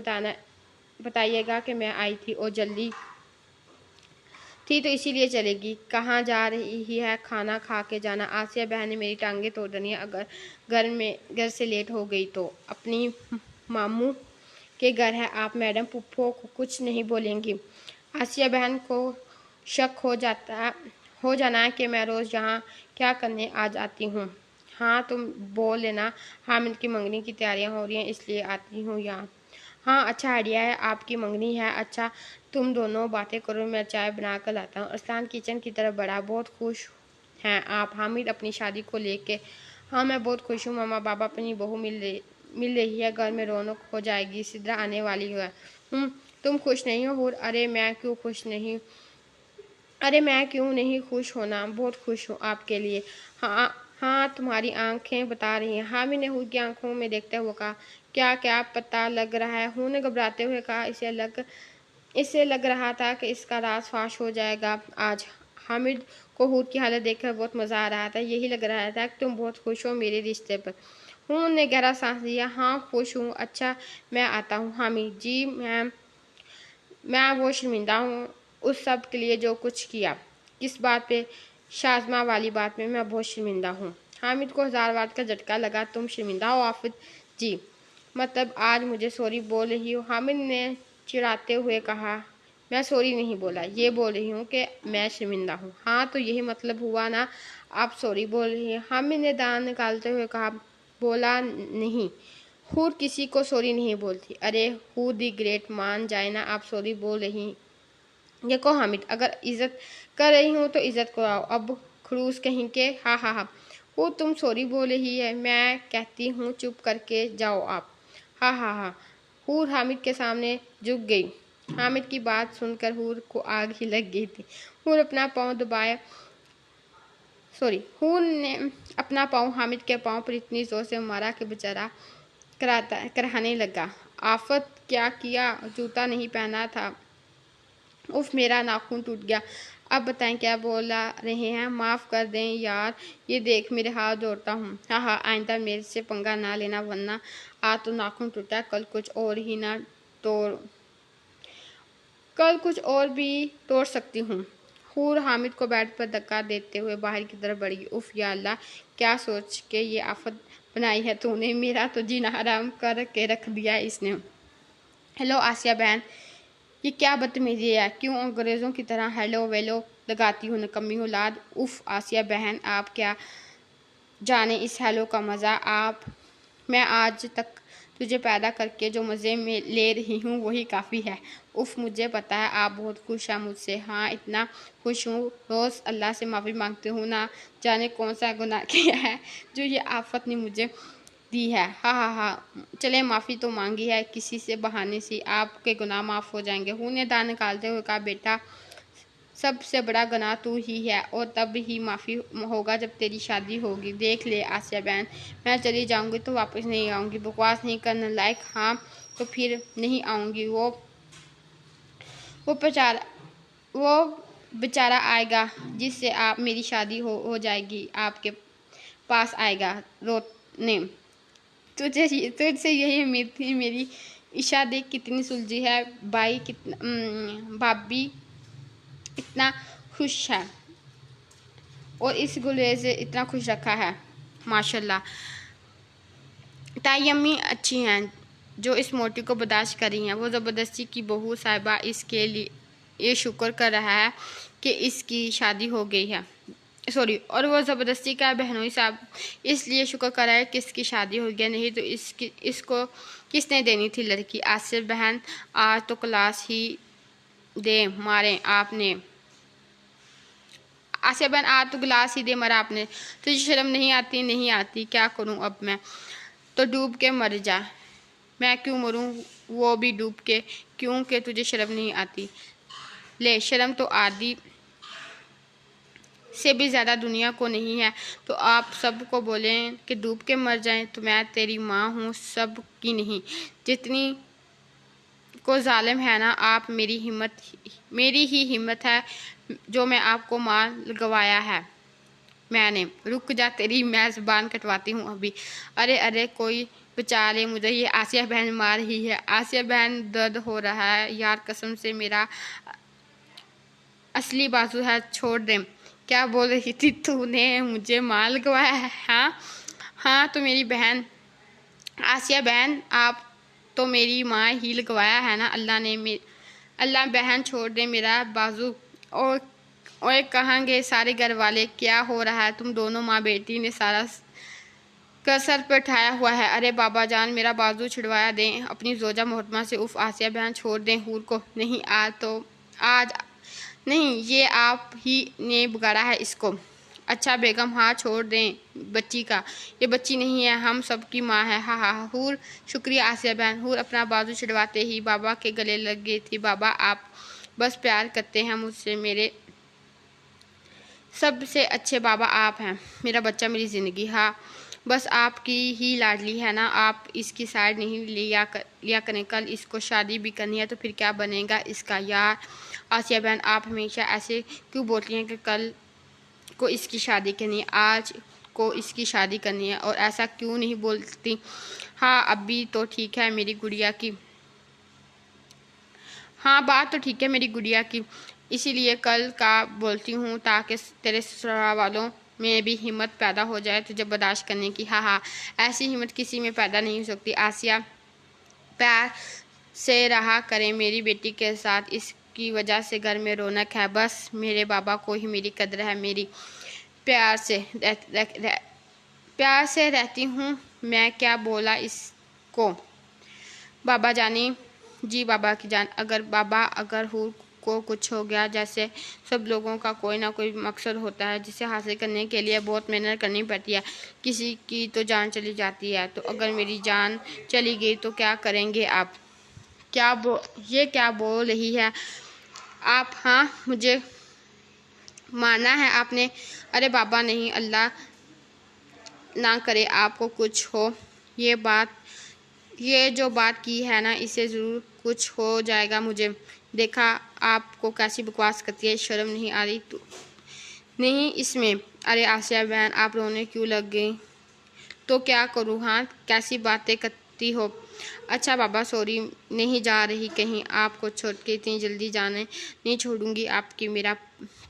बताइएगा कि मैं आई थी और जल्दी थी तो इसीलिए चलेगी। कहाँ जा रही है? खाना खा के जाना। आसिया बहन ने मेरी टांगे तोड़ देनी है अगर घर से लेट हो गई तो। अपनी मामू के घर है आप मैडम, पुप्पो को कुछ नहीं बोलेंगी। आसिया बहन को शक हो जाना है कि मैं रोज़ यहाँ क्या करने आ जाती हूँ। हाँ तुम बोल लेना, हामिद की मंगनी की तैयारियाँ हो रही हैं इसलिए आती हूँ यहाँ। हाँ अच्छा आइडिया है, आपकी मंगनी है। अच्छा तुम दोनों बातें करो, मैं चाय बना कर लाता हूँ। अरसलान किचन की तरफ बढ़ा। बहुत खुश हैं आप हामिद अपनी शादी को लेके? हाँ मैं बहुत खुश हूँ मामा। बाबा अपनी बहू मिल रही है, घर में रौनक हो जाएगी। सिद्रा आने वाली है। तुम खुश नहीं हो हूर? अरे मैं क्यों नहीं खुश होना, बहुत खुश हूँ आपके लिए। हाँ हाँ तुम्हारी आंखें बता रही हैं। हामिद ने हूर की आंखों में देखते हुए कहा। क्या क्या पता लग रहा है? हूर ने घबराते हुए कहा। इसे लग रहा था कि इसका राज फाश हो जाएगा आज। हामिद को हूर की हालत देखकर बहुत मज़ा आ रहा था। यही लग रहा था कि तुम बहुत खुश हो मेरे रिश्ते पर। हूर ने गहरा सांस लिया। हाँ खुश हूँ। अच्छा मैं आता हूँ। हामिद जी मैं वो शर्मिंदा हूँ उस सब के लिए जो कुछ किया। किस बात पे? शाज़मा वाली बात में मैं बहुत शर्मिंदा हूँ। हामिद को 1000 बात का झटका लगा। तुम शर्मिंदा हो आफिद जी? मतलब आज मुझे सॉरी बोल रही हो? हामिद ने चिढ़ाते हुए कहा। मैं सॉरी नहीं बोला, ये बोल रही हूँ कि मैं शर्मिंदा हूँ। हाँ तो यही मतलब हुआ ना, आप सॉरी बोल रही हैं? हामिद ने दांत निकालते हुए कहा। बोला नहीं, हूर किसी को सॉरी नहीं बोलती। अरे हूर दी ग्रेट मान जाए ना, आप सॉरी बोल रही। ये को हामिद, अगर इज्जत कर रही हूँ तो इज्जत कराओ। अब खड़ूस कहीं के। हाँ हाँ हाँ वो तुम सॉरी बोल रही है, मैं कहती हूँ चुप करके जाओ आप। हाँ हाँ हाँ हूर हामिद के सामने झुक गई। हामिद की बात सुनकर हूर को आग ही लग गई थी। हूर अपना पाँव दबाया हूर ने अपना पाँव हामिद के पाँव पर इतनी जोर से मारा कि बेचारा कराने लगा। आफत क्या किया? जूता नहीं पहना था। उफ मेरा नाखून टूट गया। अब बताएं क्या बोला रहे हैं? माफ़ कर दें यार, ये देख मेरे हाथ जोड़ता हूँ। हाँ हाँ आइंदा मेरे से पंगा ना लेना, वरना आज तो नाखून टूटा, कल कुछ और भी तोड़ सकती हूँ। हूर हामिद को बेड पर धक्का देते हुए बाहर की तरफ बढ़ी। उफ या अल्लाह, क्या सोच के ये आफत बनाई है तूने? मेरा तो जीना हराम करके रख दिया है इसने। हेलो आसिया बहन, ये क्या बदतमीजी है? क्यों अंग्रेज़ों की तरह हेलो वेलो लगाती हो नकम्मी औलाद? उफ आसिया बहन, आप क्या जाने इस हेलो का मज़ा। मैं आज तक तुझे पैदा करके जो मज़े में ले रही हूँ वही काफ़ी है। उफ मुझे पता है आप बहुत खुश हैं मुझसे। हाँ इतना खुश हूँ, रोज़ अल्लाह से माफ़ी मांगती हूँ, ना जाने कौन सा गुनाह किया है जो ये आफत ने मुझे दी है। हाँ हाँ हाँ चले, माफ़ी तो मांगी है, किसी से बहाने से आपके गुनाह माफ़ हो जाएंगे। हूँ ने दांत निकालते हुए कहा। बेटा सबसे बड़ा गुनाह तू ही है, और तब ही माफ़ी होगा जब तेरी शादी होगी। देख ले आसिया बहन, मैं चली जाऊंगी तो वापस नहीं आऊँगी। बकवास नहीं करने लायक। हाँ तो फिर नहीं आऊँगी। वो बेचारा वो बेचारा आएगा जिससे आप मेरी शादी हो जाएगी, आपके पास आएगा रोने। तुझसे यही उम्मीद थी मेरी। ईशा देख कितनी सुलझी है। भाभी इतना खुश है और इस गुले से इतना खुश रखा है माशाल्लाह। ताई अम्मी अच्छी हैं जो इस मोटी को बर्दाश्त कर रही हैं। वो ज़बरदस्ती की बहू साहिबा इसके लिए ये शुक्र कर रहा है कि इसकी शादी हो गई है। और वो ज़बरदस्ती का बहनोई साहब इसलिए शुक्र कर रहा है कि इसकी शादी हो गया, नहीं तो इसको किसने देनी थी लड़की। आसिफ बहन आज तो क्लास ही दे मारे आपने। आसिया बहन आज तो गिलास ही दे मरा आपने। तुझे शर्म नहीं आती? नहीं आती, क्या करूं अब मैं? तो डूब के मर जा। मैं क्यों मरूं, वो भी डूब के? क्यों कि तुझे शर्म नहीं आती? ले शर्म तो आदि से भी ज़्यादा दुनिया को नहीं है। तो आप सबको बोलें कि डूब के मर जाएं, तो मैं तेरी माँ हूँ सब की नहीं। जितनी को जालिम है ना आप, मेरी ही हिम्मत है जो मैं आपको मार लगवाया है मैंने। रुक जा, तेरी मैं ज़ुबान कटवाती हूँ अभी। अरे अरे कोई बचा ले मुझे, ये आसिया बहन मार रही है। आसिया बहन दर्द हो रहा है यार, कसम से मेरा असली बाजू है, छोड़ दे। क्या बोल रही थी तूने? मुझे मार लगवाया है? हाँ हाँ तो मेरी बहन आसिया बहन, आप तो मेरी माँ ही लगवाया है ना। अल्लाह ने अल्लाह बहन छोड़ दे मेरा बाजू। और कहेंगे सारे घर वाले क्या हो रहा है, तुम दोनों माँ बेटी ने सारा कसर पर उठाया हुआ है। अरे बाबा जान मेरा बाजू छिड़वाया दें अपनी जोजा मोहतरमा से। उफ आसिया बहन छोड़ दें हूर को। नहीं आज नहीं, ये आप ही ने बिगाड़ा है इसको। अच्छा बेगम हाँ छोड़ दें बच्ची का, ये बच्ची नहीं है हम सबकी माँ है। हाँ हाँ हूर शुक्रिया आसिया बहन। हूर अपना बाजू छिड़वाते ही बाबा के गले लग गई थी। बाबा आप बस प्यार करते हैं मुझसे, मेरे सबसे अच्छे बाबा आप हैं। मेरा बच्चा मेरी ज़िंदगी। हाँ बस आपकी ही लाडली है ना, आप इसकी साइड नहीं लिया करें। कल इसको शादी भी करनी है तो फिर क्या बनेगा इसका। यार आसिया बहन आप हमेशा ऐसे क्यों बोलती हैं कि कल को इसकी शादी करनी है, आज को इसकी शादी करनी है, और ऐसा क्यों नहीं बोलती। हाँ अभी तो ठीक है मेरी गुड़िया की। हाँ बात तो ठीक है मेरी गुड़िया की, इसीलिए कल का बोलती हूँ ताकि तेरे ससुराल वालों में भी हिम्मत पैदा हो जाए तुझे बर्दाश्त करने की। हाँ हाँ ऐसी हिम्मत किसी में पैदा नहीं हो सकती। आसिया प्यार से रहा करें मेरी बेटी के साथ, इसकी वजह से घर में रौनक है। बस मेरे बाबा को ही मेरी कदर है। मेरी प्यार से रहती हूँ मैं। क्या बोला इसको बाबा जानी। जी बाबा की जान। अगर हूर को कुछ हो गया, जैसे सब लोगों का कोई ना कोई मकसद होता है जिसे हासिल करने के लिए बहुत मेहनत करनी पड़ती है, किसी की तो जान चली जाती है, तो अगर मेरी जान चली गई तो क्या करेंगे आप। ये क्या बोल रही है आप। हाँ मुझे माना है आपने। अरे बाबा नहीं, अल्लाह ना करे आपको कुछ हो। ये जो बात की है ना, इससे ज़रूर कुछ हो जाएगा। मुझे देखा आपको कैसी बकवास करती है, शर्म नहीं आ रही तो नहीं इसमें। अरे आसिया बहन आप रोने क्यों लग गई। तो क्या करूँ, हाँ कैसी बातें करती हो। अच्छा बाबा सॉरी, नहीं जा रही कहीं, आपको छोड़ के इतनी जल्दी जाने नहीं छोड़ूंगी आपकी, मेरा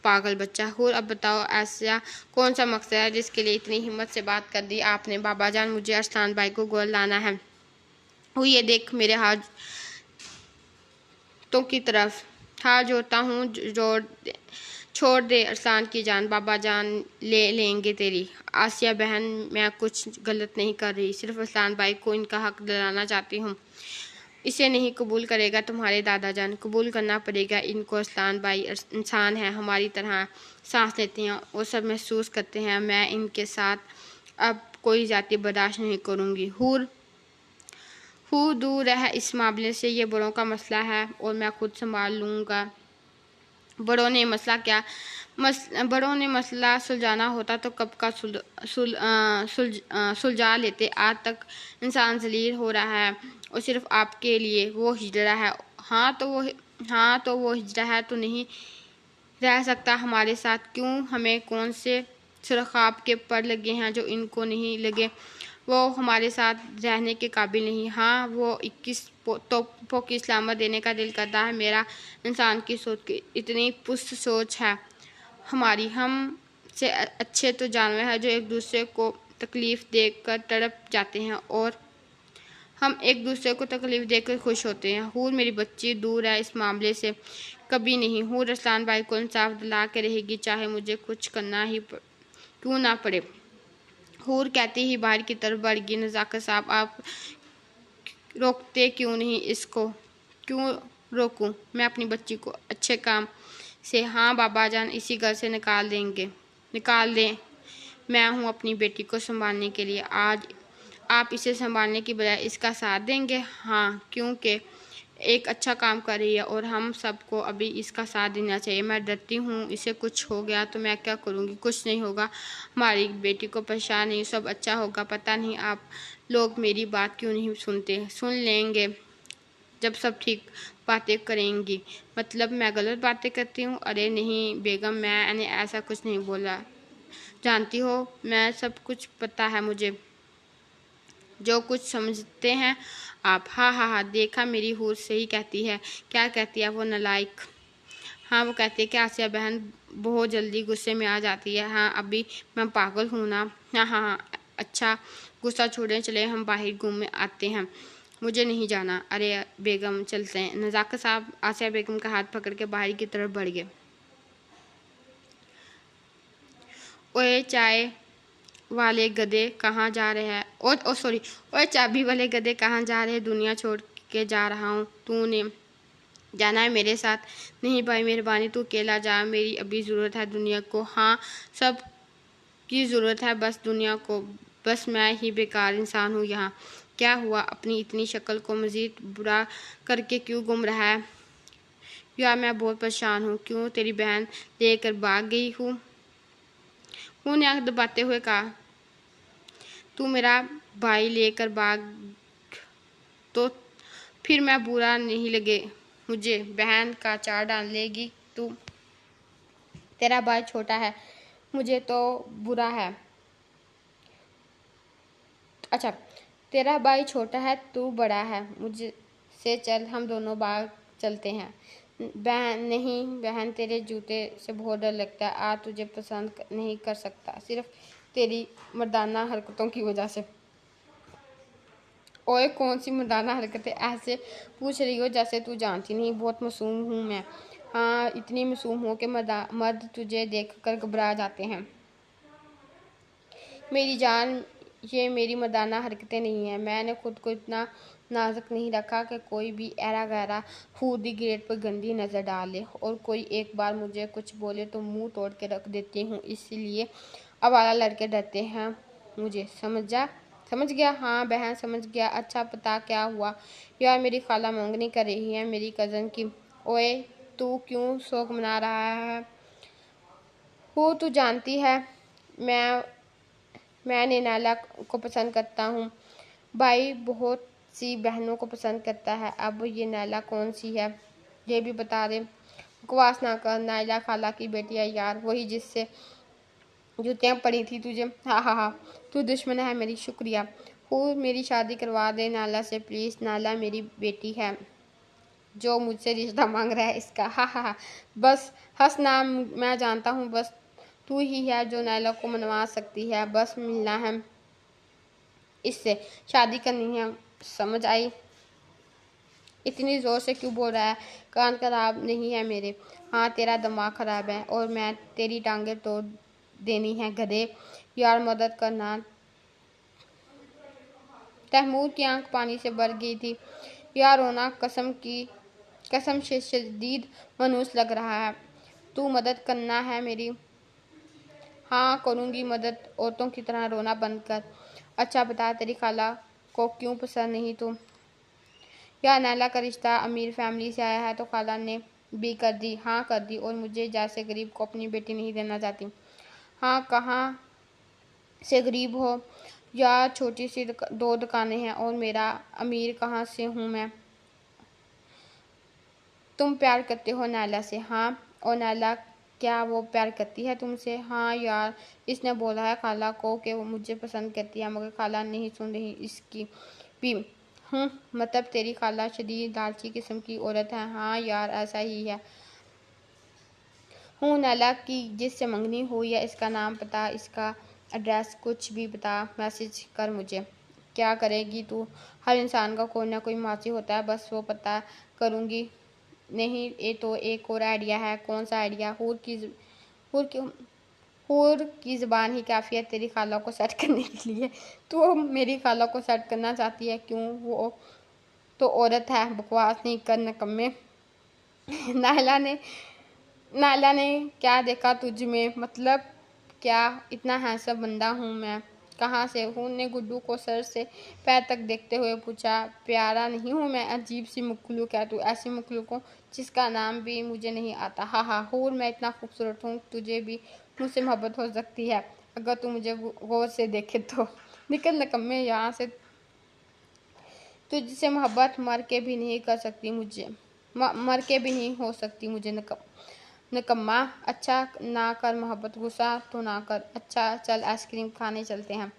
पागल बच्चा। और अब बताओ ऐसा कौन सा मकसद है जिसके लिए इतनी हिम्मत से बात कर दी आपने। बाबा जान मुझे अरसान भाई को गोद लाना है। वो ये देख मेरे हाथ तो की तरफ हाथ जोड़ता हूँ, छोड़ दे अरसान की जान। बाबा जान ले लेंगे तेरी। आसिया बहन मैं कुछ गलत नहीं कर रही, सिर्फ अरसान भाई को इनका हक दिलाना चाहती हूँ। इसे नहीं कबूल करेगा तुम्हारे दादा जान, कबूल करना पड़ेगा इनको। अरसान भाई इंसान है हमारी तरह, सांस लेते हैं वो सब महसूस करते हैं। मैं इनके साथ अब कोई जाति बर्दाश्त नहीं करूँगी। हूँ दूर रह इस मामले से, ये बड़ों का मसला है और मैं खुद संभाल लूँगा। बड़ों ने मसला सुलझाना होता तो कब का सुलझा लेते। आज तक इंसान जलील हो रहा है और सिर्फ आपके लिए। वो हिजड़ा है। हाँ तो वो हिजड़ा है तो नहीं रह सकता हमारे साथ। क्यों, हमें कौन से सुरखाब के पर लगे हैं जो इनको नहीं लगे। वो हमारे साथ रहने के काबिल नहीं। हाँ वो 21 तोपों की सलामत देने का दिल करता है मेरा। इंसान की सोच की इतनी पुस्त सोच है हमारी। हम से अच्छे तो जानवर हैं जो एक दूसरे को तकलीफ़ देकर तड़प जाते हैं और हम एक दूसरे को तकलीफ़ देकर खुश होते हैं। हूर मेरी बच्ची दूर है इस मामले से, कभी नहीं। हूर अरसान भाई को इंसाफ दिला के रहेगी चाहे मुझे कुछ करना ही क्यों ना पड़े। हूर कहती ही बाहर की तरफ बढ़ गई। नज़ाकत साहब आप रोकते क्यों नहीं इसको। क्यों रोकूं मैं अपनी बच्ची को अच्छे काम से। हाँ बाबा जान इसी घर से निकाल दें। मैं हूँ अपनी बेटी को संभालने के लिए। आज आप इसे संभालने की बजाय इसका साथ देंगे। हाँ क्योंकि एक अच्छा काम कर रही है और हम सबको अभी इसका साथ देना चाहिए। मैं डरती हूँ इसे कुछ हो गया तो मैं क्या करूँगी। कुछ नहीं होगा, हमारी बेटी को परेशान नहीं, सब अच्छा होगा। पता नहीं आप लोग मेरी बात क्यों नहीं सुनते। सुन लेंगे जब सब ठीक बातें करेंगी। मतलब मैं गलत बातें करती हूँ। अरे नहीं बेगम मैंने ऐसा कुछ नहीं बोला, जानती हो मैं सब कुछ पता है मुझे जो कुछ समझते हैं आप। हाँ हाँ हाँ देखा मेरी हूर सही कहती है। क्या कहती है वो नालायक। हाँ वो कहती है कि आसिया बहन बहुत जल्दी गुस्से में आ जाती है। हाँ अभी मैं पागल हूँ ना। हाँ हाँ हाँ अच्छा गुस्सा छोड़ने चले हम बाहर घूमने आते हैं। मुझे नहीं जाना। अरे बेगम चलते हैं। नज़ाकत साहब आसिया बेगम का हाथ पकड़ के बाहर की तरफ बढ़ गए। ओए चाय वाले गधे कहाँ जा रहे हैं? ओ सॉरी, ओए चाबी वाले गधे कहाँ जा रहे हैं? दुनिया छोड़ के जा रहा हूँ। तूने जाना है मेरे साथ? नहीं भाई मेहरबानी, तू अकेला जा। मेरी अभी ज़रूरत है दुनिया को। हाँ सब की ज़रूरत है, बस दुनिया को। बस मैं ही बेकार इंसान हूँ यहाँ। क्या हुआ? अपनी इतनी शक्ल को मज़ीद बुरा करके क्यों घूम रहा है? यार मैं बहुत परेशान हूँ। क्यों? तेरी बहन लेकर भाग गई हूँ? ने आंख दबाते हुए कहा। तू मेरा भाई लेकर भाग तो फिर मैं बुरा नहीं लगे मुझे? बहन का चार डालेगी तू? तेरा भाई छोटा है, मुझे तो बुरा है। अच्छा, तेरा भाई छोटा है, तू बड़ा है। मुझे से चल, हम दोनों बाहर चलते हैं। बहन नहीं, बहन तेरे जूते से बहुत डर लगता है। तुझे पसंद नहीं कर सकता सिर्फ तेरी मर्दाना हरकतों की वजह से। ओए कौन सी मर्दाना हरकतें ऐसे पूछ रही हो जैसे तू जानती नहीं। बहुत मासूम हूँ मैं। हाँ इतनी मासूम हो कि मर्द तुझे देख कर घबरा जाते हैं। मेरी जान, ये मेरी मर्दाना हरकतें नहीं हैं। मैंने खुद को इतना नाजुक नहीं रखा कि कोई भी ऐरा गैरा खूदी ग्रेड पर गंदी नज़र डाले, और कोई एक बार मुझे कुछ बोले तो मुंह तोड़ के रख देती हूँ। इसलिए आवारा लड़के डरते हैं मुझे। समझ गया? हाँ बहन समझ गया। अच्छा पता क्या हुआ? यार मेरी खाला मंगनी कर रही है मेरी कज़न की। ओए तू क्यों शौक मना रहा है? वो तू जानती है मैं नैना को पसंद करता हूँ। भाई बहुत सी बहनों को पसंद करता है। अब ये नैला कौन सी है ये भी बता दे। बकवास ना कर। नायला खाला की बेटी है यार, वही जिससे जूतियाँ पड़ी थी तुझे। हाँ हाँ हाँ, तू दुश्मन है मेरी। शुक्रिया। वो मेरी शादी करवा दे नाला से प्लीज़। नाला मेरी बेटी है जो मुझसे रिश्ता मांग रहा है इसका। हाँ हाँ हाँ, बस हंस ना। मैं जानता हूँ बस तू ही है जो नायला को मनवा सकती है। बस मिलना है इससे, शादी करनी है। समझ आई? इतनी ज़ोर से क्यों बोल रहा है? कान खराब नहीं है मेरे? हाँ तेरा दिमाग खराब है और मैं तेरी टांगे तोड़ देनी है गधे। यार मदद करना। तैमूर की आंख पानी से भर गई थी। यार रोना कसम से शदीद मनूस लग रहा है। तू मदद करना है मेरी? हाँ करूँगी मदद। औरतों की तरह रोना बंद कर। अच्छा बता तेरी खाला को क्यों पसंद नहीं तू? यार नैला का रिश्ता अमीर फैमिली से आया है तो खाला ने भी कर दी। हाँ कर दी, और मुझे जैसे गरीब को अपनी बेटी नहीं देना चाहती। हाँ कहाँ से गरीब हो यार? छोटी सी दो दुकानें हैं और मेरा अमीर कहाँ से हूँ मैं? तुम प्यार करते हो नैला से? हाँ। और नैला क्या वो प्यार करती है तुमसे? हाँ यार, इसने बोला है खाला को कि वो मुझे पसंद करती है, मगर खाला नहीं सुन रही इसकी भी। मतलब तेरी खाला शदीद लालची किस्म की औरत है। हाँ यार ऐसा ही है। हूँ नैला की जिससे मंगनी हुई है, इसका नाम पता, इसका एड्रेस कुछ भी बता। मैसेज कर मुझे। क्या करेगी तू? हर इंसान का कोई ना कोई मासी होता है, बस वो पता करूँगी। नहीं ये तो एक और आइडिया है। कौन सा आइडिया? हूर की ज़बान ही काफ़ी है तेरी खाला को सेट करने के लिए। तू मेरी खाला को सेट करना चाहती है? क्यों, वो तो औरत है। बकवास नहीं कर नकम्मे। नायला ने नायला ने क्या देखा तुझ में? मतलब क्या? इतना हैंडसम बंदा हूँ मैं? कहाँ से हूँ? ने गुड्डू को सर से पैर तक देखते हुए पूछा। प्यारा नहीं हूँ मैं? अजीब सी मखलूक है तू, ऐसी मखलूक हो जिसका नाम भी मुझे नहीं आता। हाँ हाँ हूर, मैं इतना खूबसूरत हूँ तुझे भी मुझसे मोहब्बत हो सकती है अगर तू मुझे गौर से देखे तो। निकल निकम्मे यहाँ से। तुझसे मोहब्बत मर के भी नहीं कर सकती मुझे, मर के भी नहीं हो सकती मुझे। निकम्मा। अच्छा ना कर मोहब्बत, गुस्सा तो ना कर। अच्छा चल आइसक्रीम खाने चलते हैं।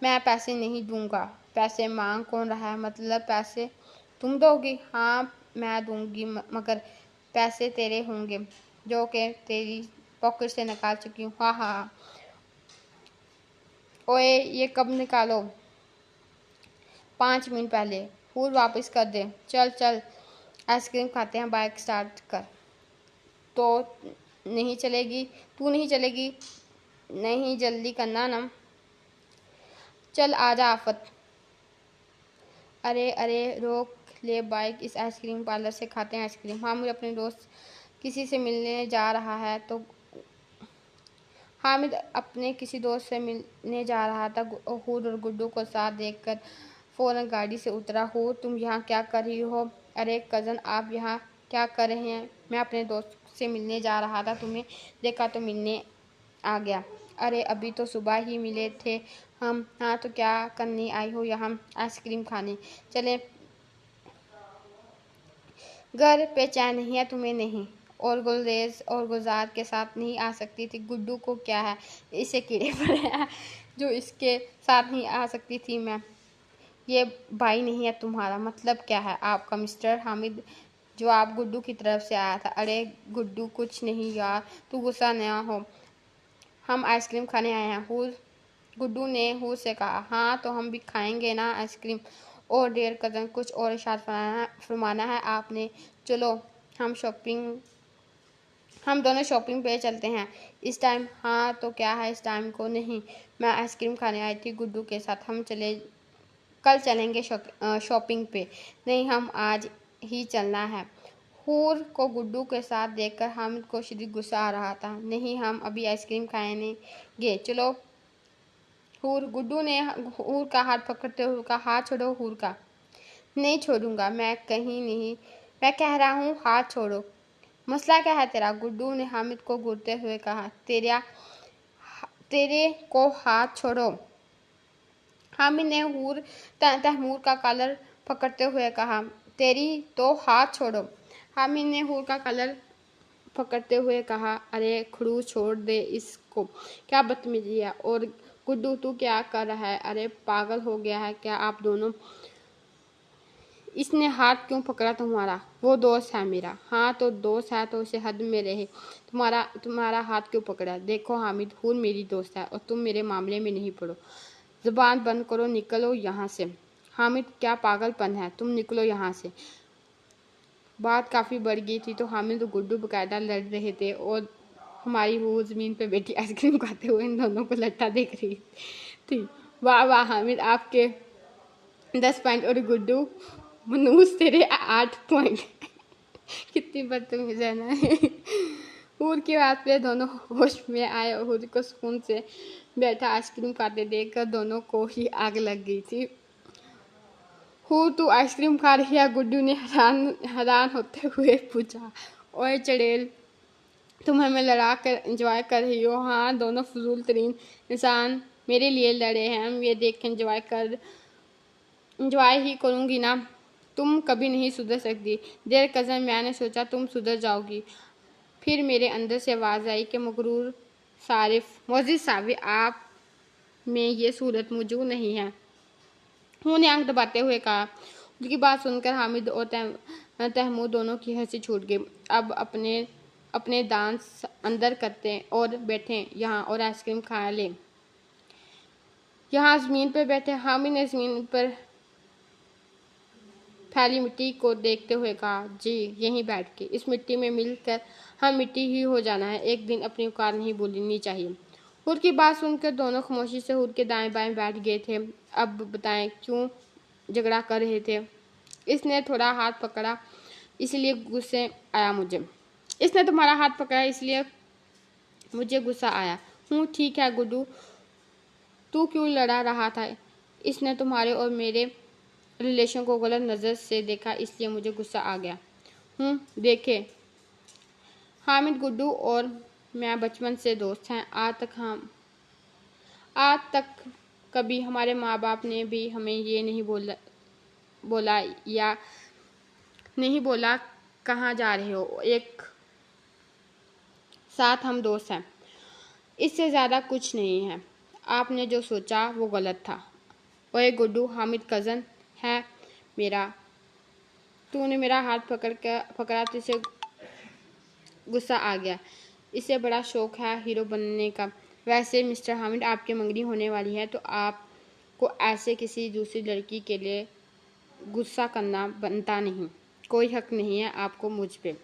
मैं पैसे नहीं दूंगा। पैसे मांग कौन रहा है? मतलब पैसे तुम दोगी? हाँ मैं दूंगी, मगर पैसे तेरे होंगे जो कि तेरी पॉकेट से निकाल चुकी हूँ। हाँ हाँ ओए ये कब निकालो? 5 मिनट पहले। हूर वापस कर दे। चल चल आइसक्रीम खाते हैं, बाइक स्टार्ट कर। तो नहीं चलेगी? तू नहीं चलेगी? नहीं, जल्दी करना ना। चल आजा आफत। अरे अरे रोक ले बाइक, इस आइसक्रीम पार्लर से खाते हैं आइसक्रीम। हामिद अपने दोस्त किसी से मिलने जा रहा है तो हामिद अपने किसी दोस्त से मिलने जा रहा था। हूर और गुड्डू को साथ देखकर फौरन गाड़ी से उतरा। हूर, तुम यहाँ क्या कर रही हो? अरे कज़न, आप यहाँ क्या कर रहे हैं? मैं अपने दोस्त से मिलने जा रहा था, तुम्हें देखा तो मिलने आ गया। अरे अभी तो सुबह ही मिले थे हम। हाँ तो क्या करने आई हो यहाँ? आइसक्रीम खाने। चले, घर पे चैन नहीं है तुम्हें? नहीं, और गुलरेज और गुलजार के साथ नहीं आ सकती थी? गुड्डू को क्या है, इसे कीड़े पड़े हैं जो इसके साथ नहीं आ सकती थी मैं? ये भाई नहीं है तुम्हारा? मतलब क्या है आपका मिस्टर हामिद? जवाब गुड्डू की तरफ से आया था। अरे गुड्डू कुछ नहीं यार, तू गुस्सा ना हो, हम आइसक्रीम खाने आए हैं। हूर, गुड्डू ने हूर से कहा। हाँ तो हम भी खाएंगे ना आइसक्रीम। और डेयर कज़न, कुछ और इरशाद फरमाना है आपने? चलो हम दोनों शॉपिंग पे चलते हैं इस टाइम। हाँ तो क्या है इस टाइम को? नहीं, मैं आइसक्रीम खाने आई थी गुड्डू के साथ, हम कल चलेंगे शॉपिंग पे। नहीं, हम आज ही चलना है। हूर को गुड्डू के साथ देखकर हामिद को शदीद गुस्सा आ रहा था। नहीं, हम अभी आइसक्रीम खाएंगे, चलो। हूर, गुड्डू ने हूर का हाथ पकड़ते हुए कहा। हाथ छोड़ो हूर का। नहीं छोड़ूंगा, मैं कहीं नहीं, मैं कह रहा हूँ हाथ छोड़ो। मसला क्या है तेरा? गुड्डू ने हामिद को घूरते हुए कहा। तेरे को हाथ छोड़ो। हामिद ने तैमूर का कॉलर पकड़ते हुए कहा। तेरी तो हाथ छोड़ो। हामिद ने हूर का कॉलर पकड़ते हुए कहा। अरे खड़ूस, छोड़ दे इसको, क्या बदतमीजी है। और गुड्डू तू क्या कर रहा है? अरे पागल हो गया है क्या आप दोनों? इसने हाथ क्यों पकड़ा तुम्हारा? वो दोस्त है मेरा। हाँ तो दोस्त है तो उसे हद में रहे, तुम्हारा हाथ क्यों पकड़ा? देखो हामिद, हूर मेरी दोस्त है और तुम मेरे मामले में नहीं पड़ो। ज़ुबान बंद करो, निकलो यहाँ से। हामिद, क्या पागलपन है, तुम निकलो यहाँ से। बात काफ़ी बढ़ गई थी तो हामिद और गुड्डू बकायदा लड़ रहे थे और हमारी हूर ज़मीन पर बैठी आइसक्रीम खाते हुए इन दोनों को लट्टा देख रही थी। वाह वाह हामिद, आपके 10 पॉइंट और गुड्डू मनूस तेरे 8 पॉइंट कितनी बदतमीज है ना हूर की बात पे दोनों होश में आए और हूर को सुकून से बैठा आइसक्रीम खाते देखकर दोनों को ही आग लग गई थी। हूर, तू आइसक्रीम खा रही है? गुड्डू ने हैरान होते हुए पूछा। ओए चड़ेल, तुम हमें लड़ा कर एंजॉय कर रही हो? हाँ, दोनों फजूल तरीन इंसान मेरे लिए लड़े हैं, हम ये देख एंजॉय ही करूँगी ना। तुम कभी नहीं सुधर सकती। देर कज़न, मैंने सोचा तुम सुधर जाओगी, फिर मेरे अंदर से आवाज़ आई कि मगरूर मोजिद साबिर, आप में ये सूरत मौजूद नहीं है। उन्होंने आंख दबाते हुए कहा। उनकी बात सुनकर हामिद और तहमूद दोनों की हंसी छूट गई। अब अपने अपने दांत अंदर करते और बैठे यहाँ और आइसक्रीम खा लें। यहाँ ज़मीन पर बैठे। हामिद ने ज़मीन पर फैली मिट्टी को देखते हुए कहा। जी, यहीं बैठ के इस मिट्टी में मिलकर हम मिट्टी ही हो जाना है, एक दिन अपनी औकात नहीं भूलनी चाहिए। हूर की बात सुनकर दोनों खामोशी से हूर के दाएं बाएं बैठ गए थे। अब बताएं क्यों झगड़ा कर रहे थे? इसने थोड़ा हाथ पकड़ा इसलिए गुस्से आया मुझे। इसने तुम्हारा हाथ पकड़ा इसलिए मुझे गुस्सा आया। ठीक है गुड्डू, तू क्यों लड़ा रहा था? इसने तुम्हारे और मेरे रिलेशन को गलत नज़र से देखा इसलिए मुझे गुस्सा आ गया। देखे हामिद, गुड्डू और मैं बचपन से दोस्त हैं। आज तक कभी हमारे माँ बाप ने भी हमें ये नहीं बोला या नहीं बोला कहाँ जा रहे हो, एक साथ हम दोस्त हैं, इससे ज़्यादा कुछ नहीं है। आपने जो सोचा वो गलत था। ओए गुड्डू, हामिद कज़न है मेरा, तूने मेरा हाथ पकड़ा तो इसे गुस्सा आ गया। इसे बड़ा शौक है हीरो बनने का। वैसे मिस्टर हामिद, आपकी मंगनी होने वाली है तो आप को ऐसे किसी दूसरी लड़की के लिए गुस्सा करना बनता नहीं। कोई हक नहीं है आपको मुझ पे।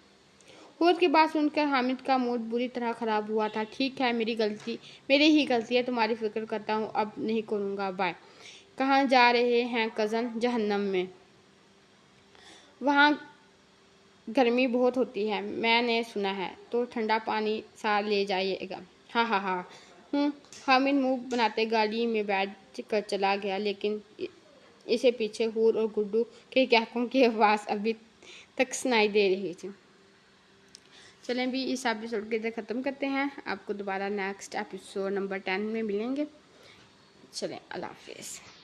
हूर की बात सुनकर हामिद का मूड बुरी तरह खराब हुआ था। ठीक है, मेरी ही गलती है, तुम्हारी फिक्र करता हूँ, अब नहीं करूँगा, बाय। कहाँ जा रहे हैं कज़न? जहन्नम में। वहाँ गर्मी बहुत होती है, मैंने सुना है, तो ठंडा पानी सा ले जाइएगा। हाँ हाँ हाँ। हामिद मुंह बनाते गाड़ी में बैठ कर चला गया, लेकिन इसे पीछे हूर और गुड्डू के कहकों की आवाज़ अभी तक सुनाई दे रही थी। चलें भी इस एपिसोड के इधर ख़त्म करते हैं। आपको दोबारा नेक्स्ट एपिसोड नंबर 10 में मिलेंगे। चलें, अल्लाह हाफिज़।